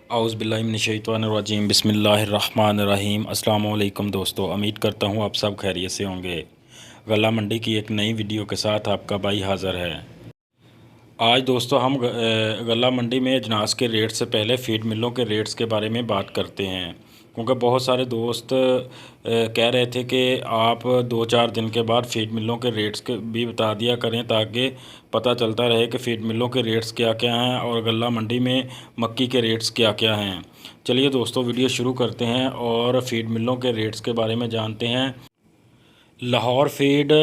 औज़ुबिल्लाहिमिनश्शैतानिर्रजीम बिस्मिल्लाहिर्रहमानिर्रहीम। अस्सलाम वालेकुम दोस्तों, उम्मीद करता हूँ आप सब खैरियत से होंगे। गल्ला मंडी की एक नई वीडियो के साथ आपका भाई हाज़िर है। आज दोस्तों हम गल्ला मंडी में अजनास के रेट से पहले फीड मिलों के रेट्स के बारे में बात करते हैं, क्योंकि बहुत सारे दोस्त कह रहे थे कि आप 2-4 दिन के बाद फीड मिलों के रेट्स के भी बता दिया करें ताकि पता चलता रहे कि फीड मिलों के रेट्स क्या क्या हैं और गल्ला मंडी में मक्की के रेट्स क्या क्या हैं। चलिए दोस्तों वीडियो शुरू करते हैं और फीड मिलों के रेट्स के बारे में जानते हैं। लाहौर फीड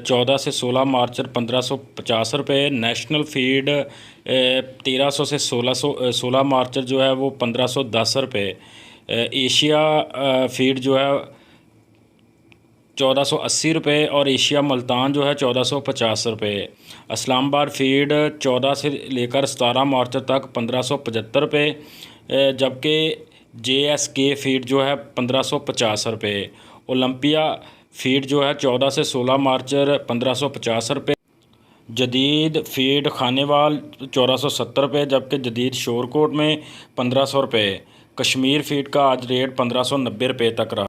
14 से 16 मार्चर 1550 रुपये, नेशनल फीड 1300 से 16 मार्चर जो है वो 1510 रुपये, एशिया फीड जो है 1480 रुपये और एशिया मुल्तान जो है 1450 रुपये। इस्लामाबाद फीड 14 से लेकर 17 मार्च तक 1575 रुपये, जबकि JSK फीड जो है 1550 रुपये। ओलंपिया फीड जो है 14 से 16 मार्चर 1550 रुपये। जदीद फीड खानेवाल 1470 रुपये, जबकि जदीद शोरकोट में 1500 रुपये। कश्मीर फीड का आज रेट 1590 रुपये तक रहा।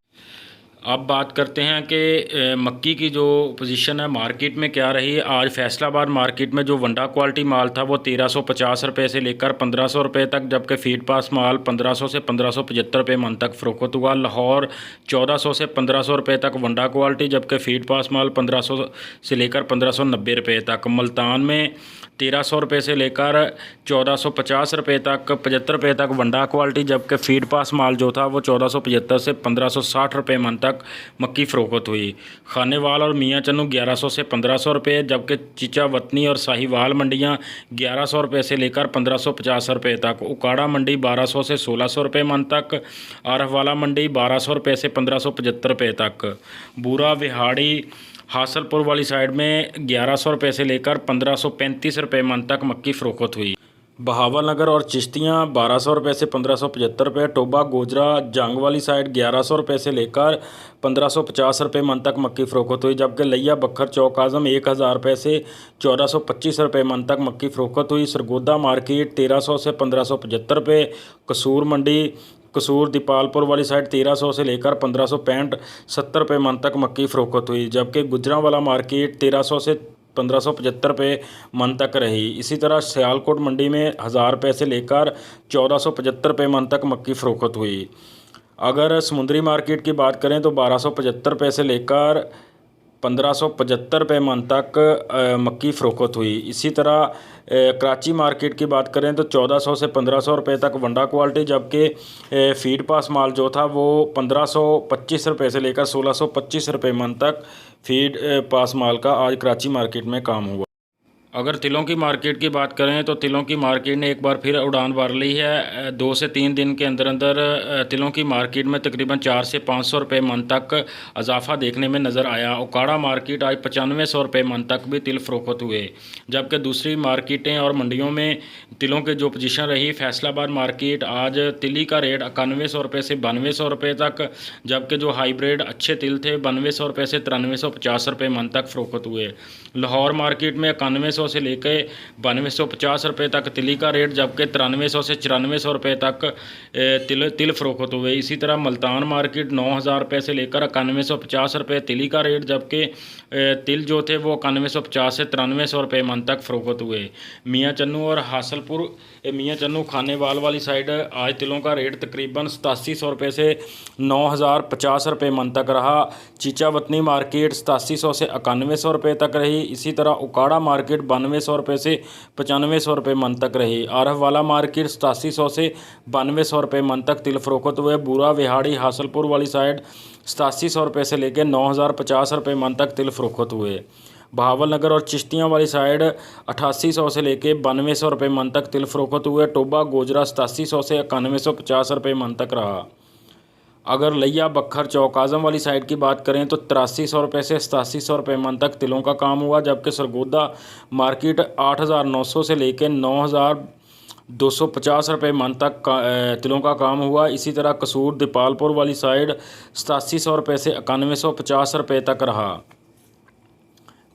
अब बात करते हैं कि मक्की की जो पोजीशन है मार्केट में क्या रही। आज फैसलाबाद मार्केट में जो वंडा क्वालिटी माल था वो 1350 रुपये से लेकर 1500 रुपये तक, जबकि फीड पास माल 1500 से 1575 रुपये मन तक फ़रोख्त हुआ। लाहौर 1400 से 1500 रुपये तक वंडा क्वालिटी, जबकि फीड पास माल 1500 से लेकर 1590 रुपये तक। मुल्तान में 1300 रुपये से लेकर 1450 रुपये तक 75 रुपये तक वंडा क्वालिटी, जबकि फीड पास माल जो था वो 1475 से 1560 रुपये मन तक मक्की फ़रोख्त हुई। खानेवाल और मियाँ चन्नू 1100 से 1500 रुपये, जबकि चीचा वतनी और साहिवाल मंडियाँ 1100 रुपये से लेकर 1550 रुपये तक। उकाड़ा मंडी 1200 से 1600 रुपये मन तक। आरफवाला मंडी 1200 रुपये से 1575 रुपये तक। बूरा विहाड़ी हासलपुर वाली साइड में 1100 रुपये से लेकर 1535 रुपये मन तक मक्की फ़रोख्त हुई। बहावल नगर और चिश्तियाँ 1200 रुपये से 1575 रुपये। टोबा गोजरा जंग वाली साइड 1100 रुपये से लेकर 1550 रुपये मन तक मक्की फ़रोख्त हुई, जबकि लिया बखर चौक आज़म 1000 रुपये से 1425 रुपये मन तक मक्की फ़रोख्त हुई। सरगोदा मार्केट 1300 से 1575 रुपये। कसूर मंडी कसूर दीपालपुर वाली साइड 1300 से लेकर 1565-70 रुपये मन तक मक्की फ़रोख्त हुई, जबकि गुजरांवाला मार्केट 1300 से 1575 रुपये मन तक रही। इसी तरह सियालकोट मंडी में 1000 रुपये से लेकर 1475 रुपये मन तक मक्की फ़रोख्त हुई। अगर समुद्री मार्केट की बात करें तो 1275 रुपये से लेकर 1575 रुपये मन तक मक्की फ़रोख्त हुई। इसी तरह कराची मार्केट की बात करें तो 1400 से 1500 रुपये तक वंडा क्वालिटी, जबकि फीड पास माल जो था वो 1525 रुपये से लेकर 1625 रुपये मन तक फीड पास माल का आज कराची मार्केट में काम हुआ। अगर तिलों की मार्केट की बात करें तो तिलों की मार्केट ने एक बार फिर उड़ान भर ली है। 2 से 3 दिन के अंदर अंदर तिलों की मार्केट में तकरीबन 400 से 500 रुपये मन तक इजाफा देखने में नज़र आया। उकाड़ा मार्केट आज 9500 रुपये मन तक भी तिल फ़रोख्त हुए, जबकि दूसरी मार्केटें और मंडियों में तिलों के जो पोजीशन रही। फैसलाबाद मार्केट आज तिली का रेट 9100 रुपये से 9200 रुपये तक, जबकि जो हाईब्रिड अच्छे तिल थे 9200 रुपये से 9350 रुपये मन तक फ़रोख्त हुए। लाहौर मार्केट में 9100 से लेकर 9250 रुपये तक तिली का रेट, जबकि 9300 से 9400 रुपये तक तिल फ़रोख्त हुए। इसी तरह मुल्तान मार्केट 9000 रुपये से लेकर 9150 रुपये तिली का रेट, जबकि तिल जो थे वो 9150 से 9300 रुपये मन तक फ़रोख्त हुए। मियाँ चन्नू और हासलपुर मियाँ चन्नू खानेवाल वाली साइड आज तिलों का रेट तकरीबन 8700 रुपये से 9050 रुपये मन तक रहा। चीचा वतनी मार्केट 8700 से 9100 रुपये तक रही। इसी तरह उकाड़ा मार्केट 9200 रुपये से 9500 रुपये मन तक रही। आरफवाला मार्केट 8700 से 9200 रुपये मन तक तिल फ़रोख्त हुए। बूरा विहाड़ी हासलपुर वाली साइड 8700 रुपये से लेकर 9050 रुपये मन तक तिल फ़रोख्त हुए। बहावल नगर और चिश्तियाँ वाली साइड 8800 से लेकर 9200 रुपये मन तक तिल फ़रोख्त हुए। टोबा गोजरा 8700 से 9150 रुपये मन तक रहा। अगर लिया बखर चौक आज़म वाली साइड की बात करें तो 8300 रुपये से 8700 रुपये मन तक तिलों का काम हुआ, जबकि सरगोदा मार्केट 8900 से लेकर 9250 रुपये मन तक तिलों का काम हुआ। इसी तरह कसूर दीपालपुर वाली साइड 8700 रुपये से 9150 रुपये तक रहा।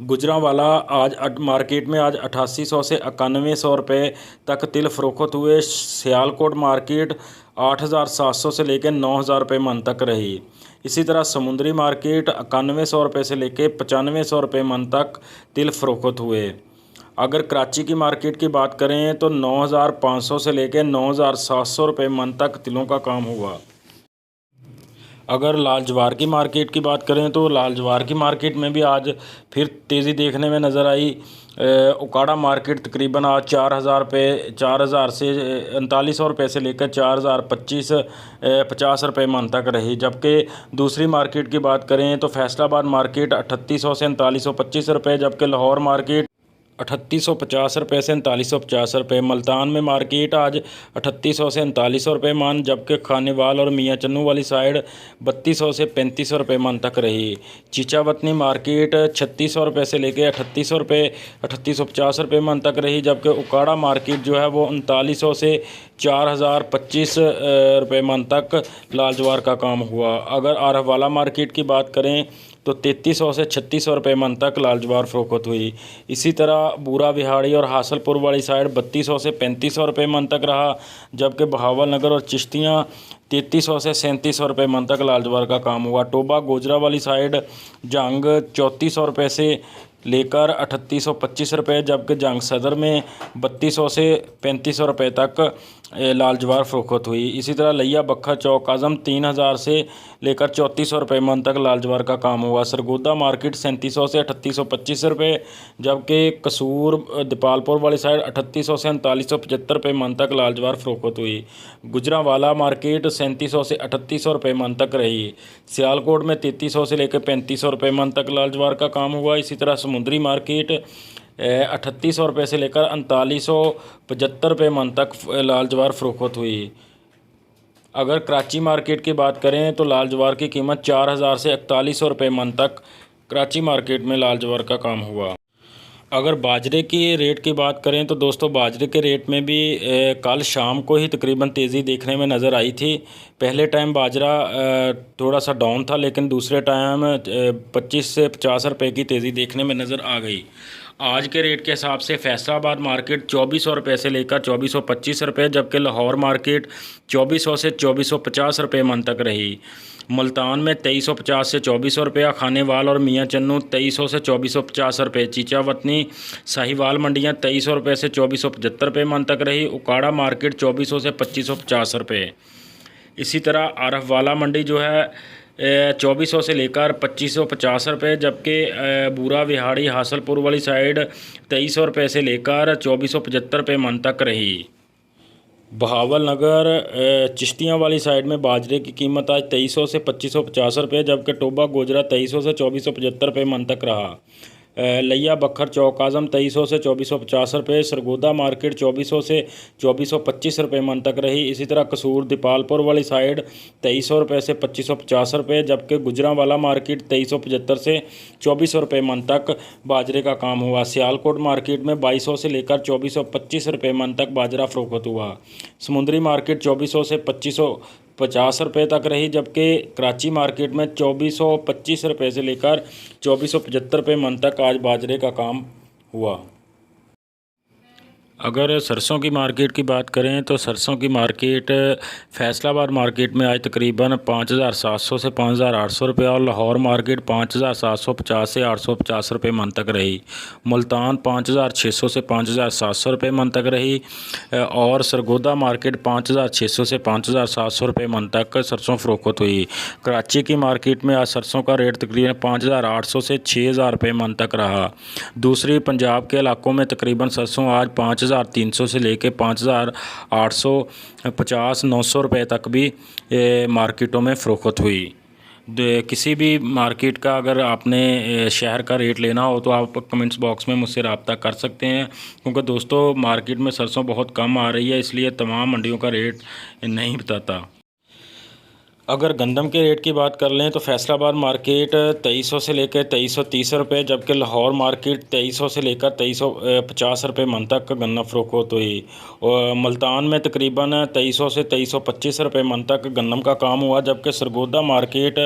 गुजरांवाला मार्केट में आज 8800 से 9100 रुपये तक तिल फरोख्त हुए। सियालकोट मार्केट 8700 से लेकर 9000 रुपये मन तक रही। इसी तरह समुद्री मार्केट 9100 रुपये से लेकर 9500 रुपये मन तक तिल फरोख्त हुए। अगर कराची की मार्केट की बात करें तो 9500 से लेकर 9700 रुपये मन तक तिलों का काम हुआ। अगर लाल जवार की मार्केट की बात करें तो लाल जवार की मार्केट में भी आज फिर तेज़ी देखने में नज़र आई। उकाड़ा मार्केट तकरीबन आज 4000 से 3900 रुपये से लेकर 4050 रुपये मन तक रही। जबकि दूसरी मार्केट की बात करें तो फैसलाबाद मार्केट 3800 से 3925 रुपये, जबकि लाहौर मार्केट 3850 रुपये से 3950 रुपये। मुल्तान में मार्केट आज 3800 से 3900 रुपये मन, जबकि खानेवाल और मियाँ चन्नू वाली साइड 3200 से 3500 रुपये मन तक रही। चीचावतनी मार्केट 3600 रुपये से लेकर 3800 रुपये 3850 रुपये मन तक रही। जबकि उकाड़ा मार्केट जो है वो 3900 से 4025 रुपये मन तक लाल जवार का काम हुआ। अगर आरफवाला मार्केट की बात करें तो 3300 से 3600 रुपये मन तक लाल जवार फरोख्त हुई। इसी तरह बूरा विहाड़ी और हासलपुर वाली साइड 3200 से 3500 रुपये मन तक रहा। जबकि बहावल नगर और चिश्तियाँ 3300 से 3700 रुपये मन तक लाल जवार का काम हुआ। टोबा गोजरा वाली साइड जंग 3400 रुपये से लेकर 3825 रुपये, जबकि जंग सदर में 3200 से 3500 रुपये तक लाल जवार फरोख्त हुई। इसी तरह लिया बखर चौक आज़म 3000 से लेकर 3400 रुपये मन तक लाल जवार का काम हुआ। सरगोदा मार्केट 3700 से 3825 रुपये, जबकि कसूर दीपालपुर वाली साइड 3800 से 3975 रुपये मन तक लाल जवार फरोख्त हुई। गुजरांवाला मार्केट 3700 से 3800 रुपये मन तक रही। सियालकोट में 3300 से लेकर 3500 रुपये मन तक लाल जवार का काम हुआ। इसी तरह समुद्री मार्केट 3800 रुपये से लेकर 3975 रुपये मन तक लाल जवार फरोख्त हुई। अगर कराची मार्केट की बात करें तो लाल जवार की कीमत 4000 से 4100 रुपये मन तक कराची मार्केट में लाल जवार का काम हुआ। अगर बाजरे की रेट की बात करें तो दोस्तों बाजरे के रेट में भी कल शाम को ही तकरीबन तेज़ी देखने में नज़र आई थी। पहले टाइम बाजरा थोड़ा सा डाउन था, लेकिन दूसरे टाइम 25 से 50 रुपये की तेज़ी देखने में नज़र आ गई। आज के रेट के हिसाब से फैसलाबाद मार्केट 2400 रुपये से लेकर 2425 रुपये, जबकि लाहौर मार्केट 2400 से 2450 रुपये मन तक रही। मुल्तान में 2350 से 2400 रुपये, खानेवाल और मियाँ चन्नू 2300 से 2450 रुपये। चीचावतनी साहिवाल मंडियाँ 2300 रुपये से 2475 रुपये मन तक रही। उकाड़ा मार्केट 2400 से 2550 रुपये। इसी तरह आरफवाला मंडी जो है 2400 से लेकर 2550 रुपये, जबकि बूरा विहाड़ी हासलपुर वाली साइड 2300 रुपये से लेकर 2475 रुपये मन तक रही। बहावल नगर चिश्तियाँ वाली साइड में बाजरे की कीमत आज 2300 से 2550 रुपये, जबकि टोबा गोजरा 2300 से 2475 रुपये मन तक रहा। लिया बखर चौक आज़म 2300 से 2450 रुपये। सरगोदा मार्केट 2400 से 2425 रुपये मन तक रही। इसी तरह कसूर दीपालपुर वाली साइड 2300 रुपये से 2550 रुपये, जबकि गुजरांवाला मार्केट 2375 से 2400 रुपये मन तक बाजरे का काम हुआ। सियालकोट मार्केट में 2200 से लेकर 2425 रुपये मन तक बाजरा फरोख्त हुआ। समुद्री मार्केट 2400 से 2550 रुपये तक रही, जबकि कराची मार्केट में 2425 रुपये से लेकर 2475 रुपये मन तक आज बाजरे का काम हुआ। अगर सरसों की मार्केट की बात करें तो सरसों की मार्केट फैसलाबाद मार्केट में आज तकरीबन 5700 से 5800 रुपये और लाहौर मार्केट 5750 से 850 रुपये मन तक रही। मुल्तान 5600 से 5700 रुपये मन तक रही और सरगोदा मार्केट 5600 से 5700 रुपये मन तक सरसों फरोख्त हुई। कराची की मार्केट में आज सरसों का रेट तकरीबन 5800 से 6000 रुपये मन तक रहा। दूसरी पंजाब के इलाकों में तकरीबन सरसों आज 5300 से लेकर 5850 900 रुपये तक भी मार्केटों में फ़रोख्त हुई। किसी भी मार्केट का अगर आपने शहर का रेट लेना हो तो आप कमेंट्स बॉक्स में मुझसे रब्ता कर सकते हैं, क्योंकि दोस्तों मार्केट में सरसों बहुत कम आ रही है, इसलिए तमाम मंडियों का रेट नहीं बताता। अगर गंदम के रेट की बात कर लें तो फैसलाबाद मार्केट 2300 से लेकर 2330 रुपये, जबकि लाहौर मार्केट 2300 से लेकर 2350 रुपये मन तक का गन्ना फ़रोख्त हुई। और मुल्तान में तकरीबन 2300 से 2325 रुपये मन तक गंदम का काम हुआ, जबकि सरगोदा मार्केट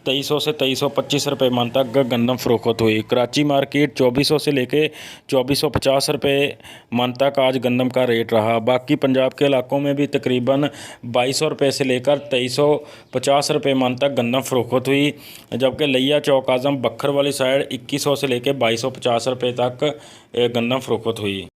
2300 से 2325 रुपये मन तक गंदम फ़रोख्त हुई। कराची मार्केट 2400 से लेकर 2450 रुपये मन तक आज गंदम का रेट रहा। बाकी पंजाब के इलाकों में भी तकरीबन 2200 रुपये से लेकर 2350 रुपये मन तक गंदम फ़रोख्त हुई, जबकि लिया चौक आज़म बखर वाली साइड 2100 से लेकर 2250 रुपये तक गंदम फ़रोख्त हुई।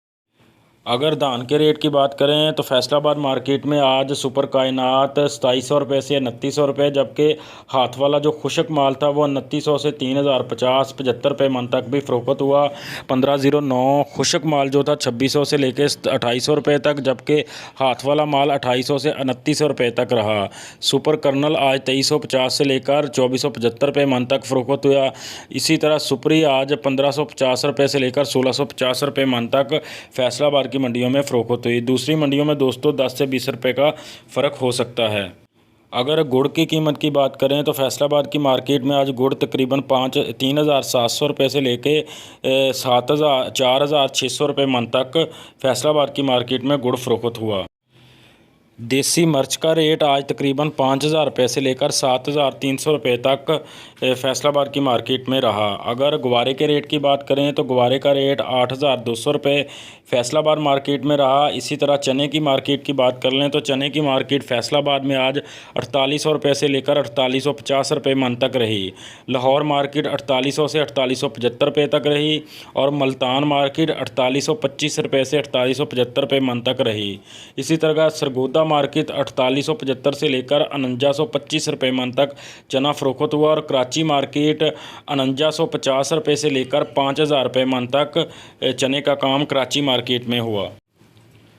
अगर धान के रेट की बात करें तो फैसलाबाद मार्केट में आज सुपर कायनात 2700 रुपये से 2900 रुपये, जबकि हाथ वाला जो खुशक माल था वो 2900 से 3050 75 रुपये मन तक भी फ़रोख्त हुआ। 1509 खुशक माल जो था 2600 से लेकर 2800 रुपये तक, जबकि हाथ वाला माल 2800 से 2900 रुपये तक रहा। सुपर कर्नल आज 2350 से लेकर 2475 रुपये मन तक फ़रोख्त हुआ। इसी तरह सुपरी आज 1550 रुपये से लेकर 1650 रुपये मन तक फैसलाबाद की मंडियों में फ़रोख्त हुई। दूसरी मंडियों में दोस्तों 10 से 20 रुपये का फ़र्क हो सकता है। अगर गुड़ की कीमत की बात करें तो फैसलाबाद की मार्केट में आज गुड़ तकरीबन 3700 रुपये से लेके 4600 रुपये मन तक फैसलाबाद की मार्केट में गुड़ फ़रोख्त हुआ। देसी मिर्च का रेट आज तकरीबन 5000 रुपये से लेकर 7300 रुपये तक फैसलाबाद की मार्केट में रहा। अगर गुवारे के रेट की बात करें तो गुवारे का रेट 8200 रुपये फैसलाबाद मार्केट में रहा। इसी तरह चने की मार्केट की बात कर लें तो चने की मार्केट फैसलाबाद में आज 4800 रुपये से लेकर 4850 रुपये मन तक रही। लाहौर मार्केट 4800 से 4875 रुपये तक रही और मुल्तान मार्केट 4825 रुपये से 4875 रुपये मन तक रही। इसी तरह सरगोदा मार्केट 4875 से लेकर 4925 रुपये मन तक चना फ़रोख्त हुआ और कराची मार्केट 4950 रुपये से लेकर 5000 रुपये मन तक चने का काम कराची मार्केट में हुआ।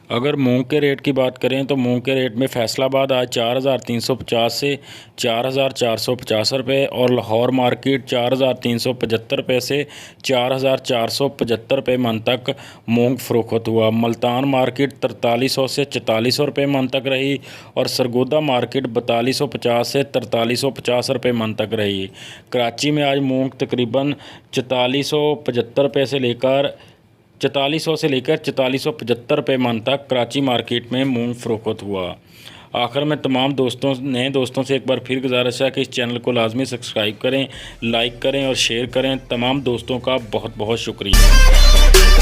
अगर मूंग के रेट की बात करें तो मूंग के रेट में फैसलाबाद आज 4350 से 4450 रुपये और लाहौर मार्केट 4375 रुपये से 4475 रुपये मन तक मूंग फ़रोख्त हुआ। मुल्तान मार्केट 4300 से 4400 रुपये मन तक रही और सरगोदा मार्केट 4250 से 4350 रुपये मन तक रही। कराची में आज मूंग तकरीबन 4475 से लेकर 4475 रुपये मन तक कराची मार्केट में मूंग फ़रोख्त हुआ। आखिर में तमाम नए दोस्तों से एक बार फिर गुजारिश है कि इस चैनल को लाजमी सब्सक्राइब करें, लाइक करें और शेयर करें। तमाम दोस्तों का बहुत बहुत शुक्रिया।